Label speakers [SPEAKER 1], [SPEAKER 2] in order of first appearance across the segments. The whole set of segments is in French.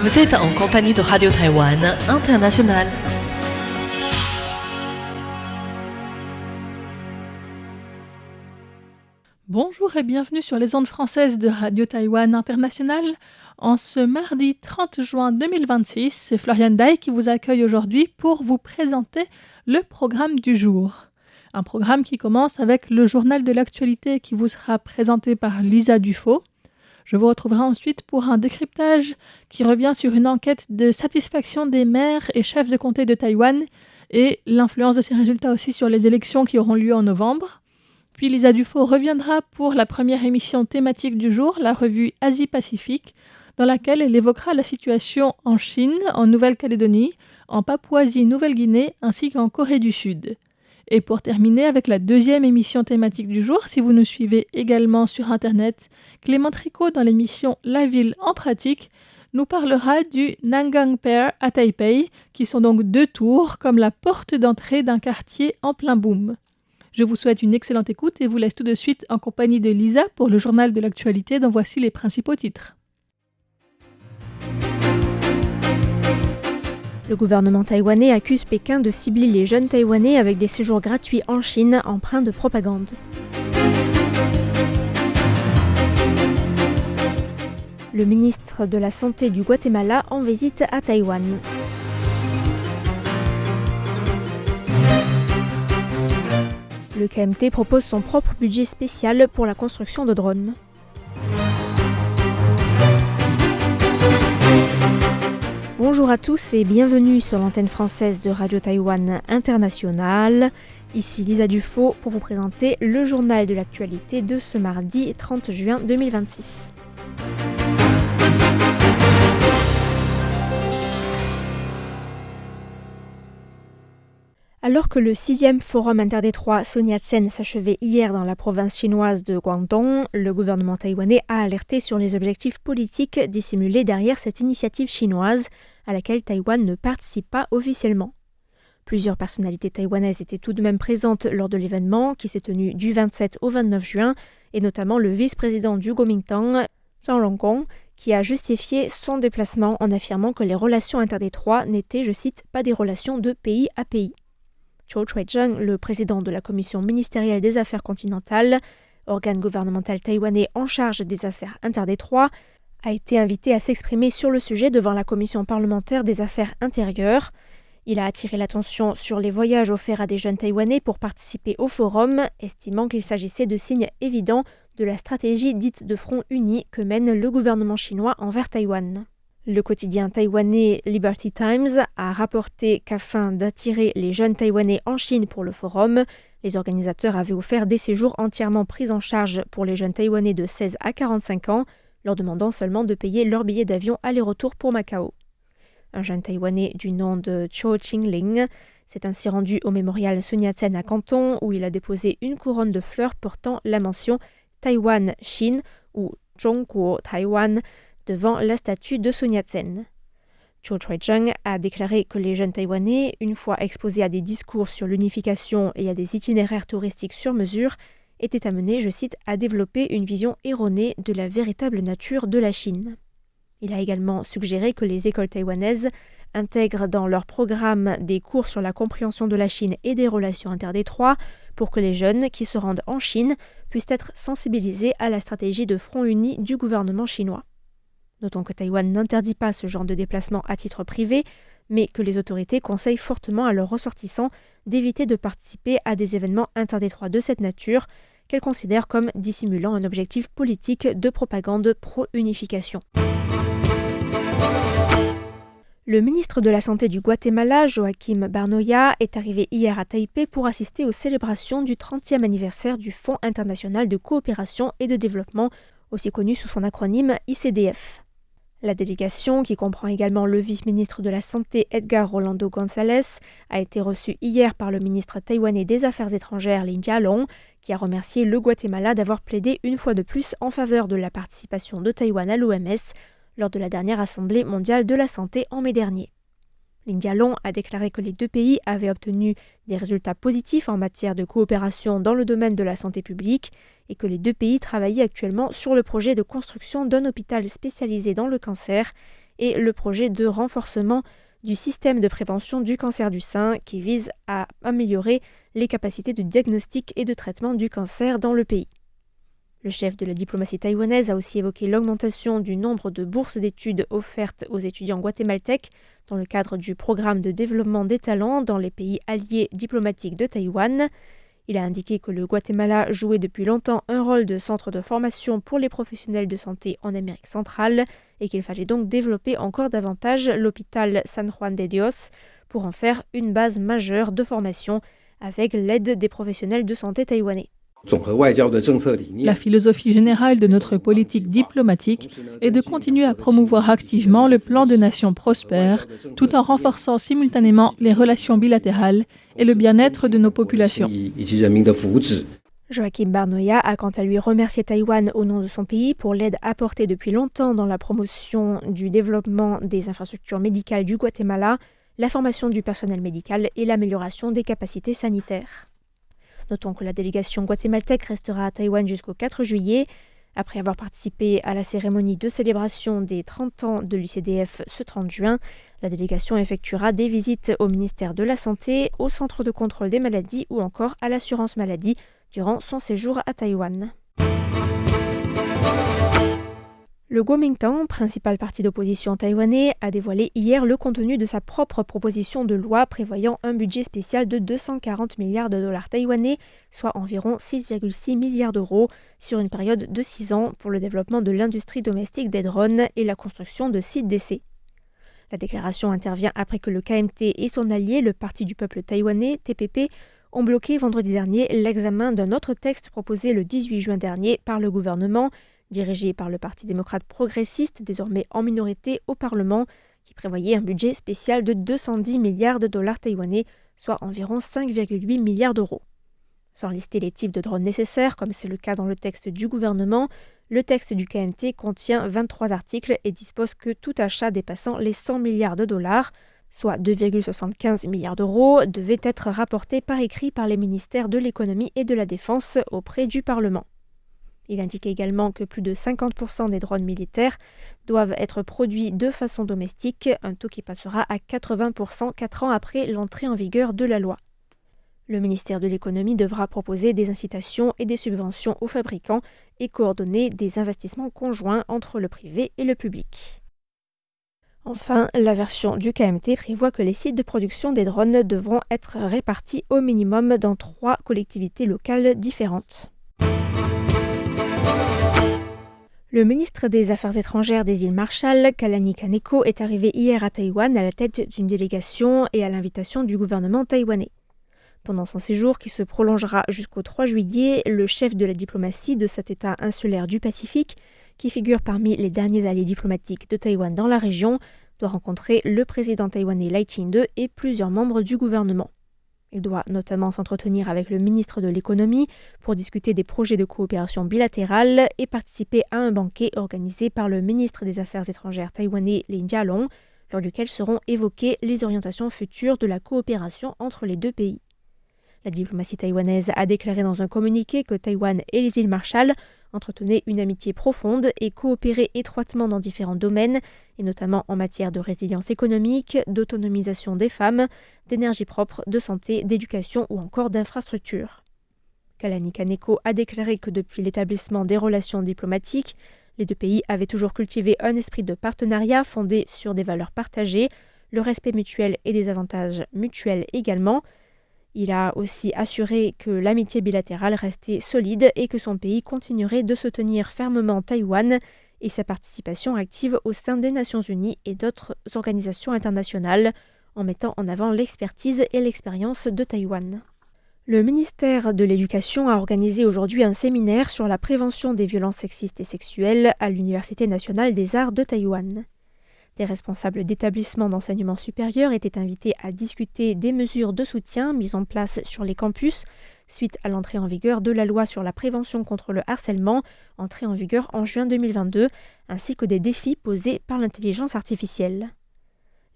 [SPEAKER 1] Vous êtes en compagnie de Radio Taïwan International.
[SPEAKER 2] Bonjour et bienvenue sur les ondes françaises de Radio Taïwan International. En ce mardi 30 juin 2026, c'est Floriane Dai qui vous accueille aujourd'hui pour vous présenter le programme du jour. Un programme qui commence avec le journal de l'actualité qui vous sera présenté par Lisa Dufaux. Je vous retrouverai ensuite pour un décryptage qui revient sur une enquête de satisfaction des maires et chefs de comté de Taïwan et l'influence de ces résultats aussi sur les élections qui auront lieu en novembre. Puis Lisa Dufaux reviendra pour la première émission thématique du jour, la revue Asie-Pacifique, dans laquelle elle évoquera la situation en Chine, en Nouvelle-Calédonie, en Papouasie-Nouvelle-Guinée ainsi qu'en Corée du Sud. Et pour terminer avec la deuxième émission thématique du jour, si vous nous suivez également sur Internet, Clément Tricot dans l'émission La Ville en pratique nous parlera du Nangang Pier à Taipei, qui sont donc deux tours comme la porte d'entrée d'un quartier en plein boom. Je vous souhaite une excellente écoute et vous laisse tout de suite en compagnie de Lisa pour le journal de l'actualité dont voici les principaux titres.
[SPEAKER 3] Le gouvernement taïwanais accuse Pékin de cibler les jeunes taïwanais avec des séjours gratuits en Chine empreints de propagande. Le ministre de la Santé du Guatemala en visite à Taïwan. Le KMT propose son propre budget spécial pour la construction de drones. Bonjour à tous et bienvenue sur l'antenne française de Radio Taïwan International. Ici Lisa Dufaux pour vous présenter le journal de l'actualité de ce mardi 30 juin 2026. Alors que le 6e Forum interdétroit Sun Yat-sen s'achevait hier dans la province chinoise de Guangdong, le gouvernement taïwanais a alerté sur les objectifs politiques dissimulés derrière cette initiative chinoise à laquelle Taïwan ne participe pas officiellement. Plusieurs personnalités taïwanaises étaient tout de même présentes lors de l'événement qui s'est tenu du 27 au 29 juin, et notamment le vice-président du Kuomintang, Zhang Rongkong, qui a justifié son déplacement en affirmant que les relations interdétroits n'étaient, je cite, pas des relations de pays à pays. Cho Choi-jung, le président de la commission ministérielle des affaires continentales, organe gouvernemental taïwanais en charge des affaires interdétroits, a été invité à s'exprimer sur le sujet devant la commission parlementaire des affaires intérieures. Il a attiré l'attention sur les voyages offerts à des jeunes taïwanais pour participer au forum, estimant qu'il s'agissait de signes évidents de la stratégie dite de front uni que mène le gouvernement chinois envers Taïwan. Le quotidien taïwanais Liberty Times a rapporté qu'afin d'attirer les jeunes taïwanais en Chine pour le forum, les organisateurs avaient offert des séjours entièrement pris en charge pour les jeunes taïwanais de 16 à 45 ans, leur demandant seulement de payer leur billet d'avion aller-retour pour Macao. Un jeune taïwanais du nom de Cho Ching-ling s'est ainsi rendu au mémorial Sun Yat-sen à Canton où il a déposé une couronne de fleurs portant la mention Taïwan-Chine ou Zhongguo-Taïwan devant la statue de Sun Yat-sen. Cho Choi-jung a déclaré que les jeunes Taïwanais, une fois exposés à des discours sur l'unification et à des itinéraires touristiques sur mesure, étaient amenés, je cite, à développer une vision erronée de la véritable nature de la Chine. Il a également suggéré que les écoles taïwanaises intègrent dans leur programme des cours sur la compréhension de la Chine et des relations interdétroits pour que les jeunes qui se rendent en Chine puissent être sensibilisés à la stratégie de front uni du gouvernement chinois. Notons que Taïwan n'interdit pas ce genre de déplacement à titre privé, mais que les autorités conseillent fortement à leurs ressortissants d'éviter de participer à des événements interdétroits de cette nature, qu'elles considèrent comme dissimulant un objectif politique de propagande pro-unification. Le ministre de la Santé du Guatemala, Joaquim Barnoya, est arrivé hier à Taipei pour assister aux célébrations du 30e anniversaire du Fonds international de coopération et de développement, aussi connu sous son acronyme ICDF. La délégation, qui comprend également le vice-ministre de la Santé Edgar Rolando González, a été reçue hier par le ministre taïwanais des Affaires étrangères Lin Jialong, qui a remercié le Guatemala d'avoir plaidé une fois de plus en faveur de la participation de Taïwan à l'OMS lors de la dernière Assemblée mondiale de la santé en mai dernier. Lin Jialong a déclaré que les deux pays avaient obtenu des résultats positifs en matière de coopération dans le domaine de la santé publique et que les deux pays travaillaient actuellement sur le projet de construction d'un hôpital spécialisé dans le cancer et le projet de renforcement du système de prévention du cancer du sein qui vise à améliorer les capacités de diagnostic et de traitement du cancer dans le pays. Le chef de la diplomatie taïwanaise a aussi évoqué l'augmentation du nombre de bourses d'études offertes aux étudiants guatémaltèques dans le cadre du programme de développement des talents dans les pays alliés diplomatiques de Taïwan. Il a indiqué que le Guatemala jouait depuis longtemps un rôle de centre de formation pour les professionnels de santé en Amérique centrale et qu'il fallait donc développer encore davantage l'hôpital San Juan de Dios pour en faire une base majeure de formation avec l'aide des professionnels de santé taïwanais.
[SPEAKER 2] La philosophie générale de notre politique diplomatique est de continuer à promouvoir activement le plan de nation prospère, tout en renforçant simultanément les relations bilatérales et le bien-être de nos populations.
[SPEAKER 3] Joachim Barnoya a quant à lui remercié Taïwan au nom de son pays pour l'aide apportée depuis longtemps dans la promotion du développement des infrastructures médicales du Guatemala, la formation du personnel médical et l'amélioration des capacités sanitaires. Notons que la délégation guatémaltèque restera à Taïwan jusqu'au 4 juillet. Après avoir participé à la cérémonie de célébration des 30 ans de l'UCDF ce 30 juin, la délégation effectuera des visites au ministère de la Santé, au Centre de contrôle des maladies ou encore à l'assurance maladie durant son séjour à Taïwan. Le Kuomintang, principal parti d'opposition taïwanais, a dévoilé hier le contenu de sa propre proposition de loi prévoyant un budget spécial de 240 milliards de dollars taïwanais, soit environ 6,6 milliards d'euros, sur une période de 6 ans pour le développement de l'industrie domestique des drones et la construction de sites d'essai. La déclaration intervient après que le KMT et son allié, le Parti du peuple taïwanais, TPP, ont bloqué vendredi dernier l'examen d'un autre texte proposé le 18 juin dernier par le gouvernement, dirigé par le Parti démocrate progressiste, désormais en minorité au Parlement, qui prévoyait un budget spécial de 210 milliards de dollars taïwanais, soit environ 5,8 milliards d'euros. Sans lister les types de drones nécessaires, comme c'est le cas dans le texte du gouvernement, le texte du KMT contient 23 articles et dispose que tout achat dépassant les 100 milliards de dollars, soit 2,75 milliards d'euros, devait être rapporté par écrit par les ministères de l'économie et de la défense auprès du Parlement. Il indique également que plus de 50% des drones militaires doivent être produits de façon domestique, un taux qui passera à 80% 4 ans après l'entrée en vigueur de la loi. Le ministère de l'économie devra proposer des incitations et des subventions aux fabricants et coordonner des investissements conjoints entre le privé et le public. Enfin, la version du KMT prévoit que les sites de production des drones devront être répartis au minimum dans 3 collectivités locales différentes. Le ministre des Affaires étrangères des îles Marshall, Kalani Kaneko, est arrivé hier à Taïwan à la tête d'une délégation et à l'invitation du gouvernement taïwanais. Pendant son séjour, qui se prolongera jusqu'au 3 juillet, le chef de la diplomatie de cet État insulaire du Pacifique, qui figure parmi les derniers alliés diplomatiques de Taïwan dans la région, doit rencontrer le président taïwanais Lai Ching-te et plusieurs membres du gouvernement. Il doit notamment s'entretenir avec le ministre de l'économie pour discuter des projets de coopération bilatérale et participer à un banquet organisé par le ministre des Affaires étrangères taïwanais Lin Jialong, lors duquel seront évoquées les orientations futures de la coopération entre les deux pays. La diplomatie taïwanaise a déclaré dans un communiqué que Taïwan et les îles Marshall entretenaient une amitié profonde et coopéraient étroitement dans différents domaines, et notamment en matière de résilience économique, d'autonomisation des femmes, d'énergie propre, de santé, d'éducation ou encore d'infrastructures. Kalani Kaneko a déclaré que depuis l'établissement des relations diplomatiques, les deux pays avaient toujours cultivé un esprit de partenariat fondé sur des valeurs partagées, le respect mutuel et des avantages mutuels également. Il a aussi assuré que l'amitié bilatérale restait solide et que son pays continuerait de soutenir fermement Taïwan et sa participation active au sein des Nations Unies et d'autres organisations internationales, en mettant en avant l'expertise et l'expérience de Taïwan. Le ministère de l'Éducation a organisé aujourd'hui un séminaire sur la prévention des violences sexistes et sexuelles à l'Université nationale des arts de Taïwan. Des responsables d'établissements d'enseignement supérieur étaient invités à discuter des mesures de soutien mises en place sur les campus suite à l'entrée en vigueur de la loi sur la prévention contre le harcèlement, entrée en vigueur en juin 2022, ainsi que des défis posés par l'intelligence artificielle.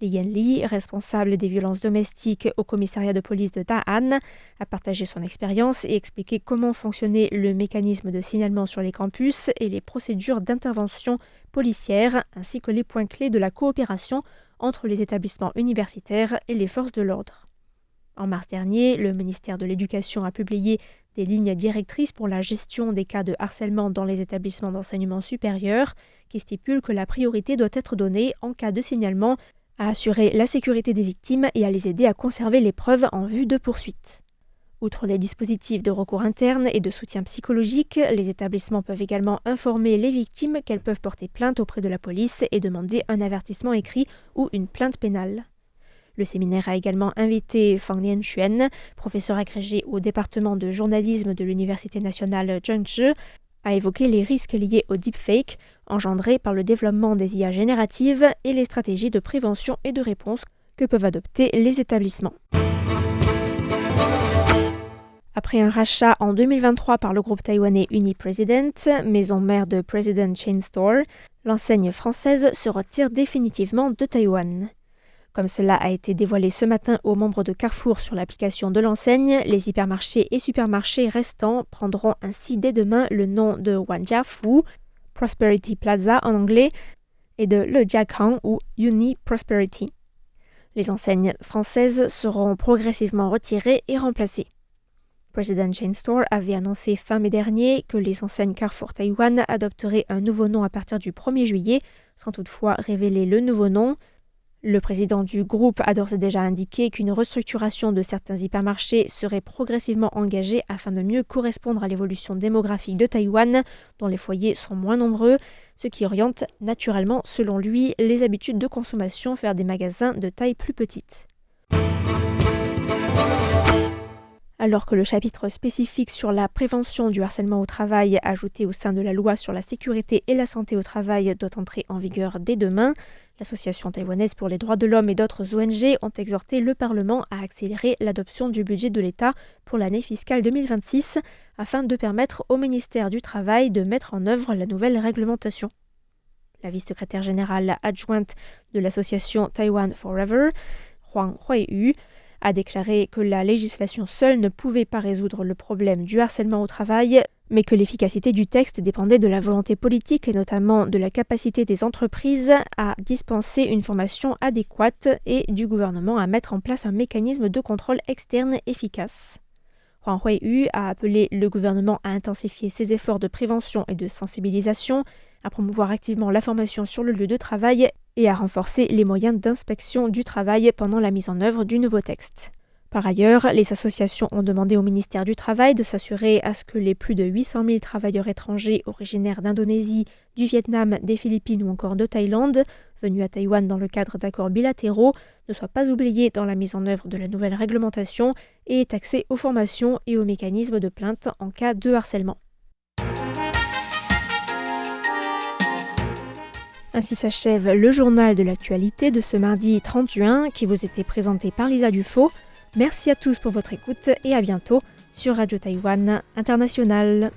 [SPEAKER 3] Li Yanli, responsable des violences domestiques au commissariat de police de Da'an, a partagé son expérience et expliqué comment fonctionnait le mécanisme de signalement sur les campus et les procédures d'intervention policière, ainsi que les points clés de la coopération entre les établissements universitaires et les forces de l'ordre. En mars dernier, le ministère de l'Éducation a publié des lignes directrices pour la gestion des cas de harcèlement dans les établissements d'enseignement supérieur, qui stipulent que la priorité doit être donnée en cas de signalement à assurer la sécurité des victimes et à les aider à conserver les preuves en vue de poursuites. Outre les dispositifs de recours interne et de soutien psychologique, les établissements peuvent également informer les victimes qu'elles peuvent porter plainte auprès de la police et demander un avertissement écrit ou une plainte pénale. Le séminaire a également invité Fang Lianxuan, professeur agrégé au département de journalisme de l'Université nationale Zhengzhi, à évoquer les risques liés au deepfake, engendrés par le développement des IA génératives et les stratégies de prévention et de réponse que peuvent adopter les établissements. Après un rachat en 2023 par le groupe taïwanais Uni-President, maison mère de President Chain Store, l'enseigne française se retire définitivement de Taïwan. Comme cela a été dévoilé ce matin aux membres de Carrefour sur l'application de l'enseigne, les hypermarchés et supermarchés restants prendront ainsi dès demain le nom de Wanjiafu, Prosperity Plaza en anglais, et de Lejiakang ou Uni Prosperity. Les enseignes françaises seront progressivement retirées et remplacées. President Chain Store avait annoncé fin mai dernier que les enseignes Carrefour Taïwan adopteraient un nouveau nom à partir du 1er juillet, sans toutefois révéler le nouveau nom. Le président du groupe a d'ores et déjà indiqué qu'une restructuration de certains hypermarchés serait progressivement engagée afin de mieux correspondre à l'évolution démographique de Taïwan, dont les foyers sont moins nombreux, ce qui oriente naturellement, selon lui, les habitudes de consommation vers des magasins de taille plus petite. Alors que le chapitre spécifique sur la prévention du harcèlement au travail ajouté au sein de la loi sur la sécurité et la santé au travail doit entrer en vigueur dès demain, l'Association taïwanaise pour les droits de l'homme et d'autres ONG ont exhorté le Parlement à accélérer l'adoption du budget de l'État pour l'année fiscale 2026 afin de permettre au ministère du Travail de mettre en œuvre la nouvelle réglementation. La vice-secrétaire générale adjointe de l'association Taiwan Forever, Huang Huiyu, a déclaré que la législation seule ne pouvait pas résoudre le problème du harcèlement au travail, mais que l'efficacité du texte dépendait de la volonté politique et notamment de la capacité des entreprises à dispenser une formation adéquate et du gouvernement à mettre en place un mécanisme de contrôle externe efficace. Huang Huiyu a appelé le gouvernement à intensifier ses efforts de prévention et de sensibilisation, à promouvoir activement la formation sur le lieu de travail et à renforcer les moyens d'inspection du travail pendant la mise en œuvre du nouveau texte. Par ailleurs, les associations ont demandé au ministère du Travail de s'assurer à ce que les plus de 800 000 travailleurs étrangers originaires d'Indonésie, du Vietnam, des Philippines ou encore de Thaïlande, venus à Taïwan dans le cadre d'accords bilatéraux, ne soient pas oubliés dans la mise en œuvre de la nouvelle réglementation et aient accès aux formations et aux mécanismes de plainte en cas de harcèlement. Ainsi s'achève le journal de l'actualité de ce mardi 30 juin qui vous était présenté par Lisa Dufaux. Merci à tous pour votre écoute et à bientôt sur Radio Taïwan International.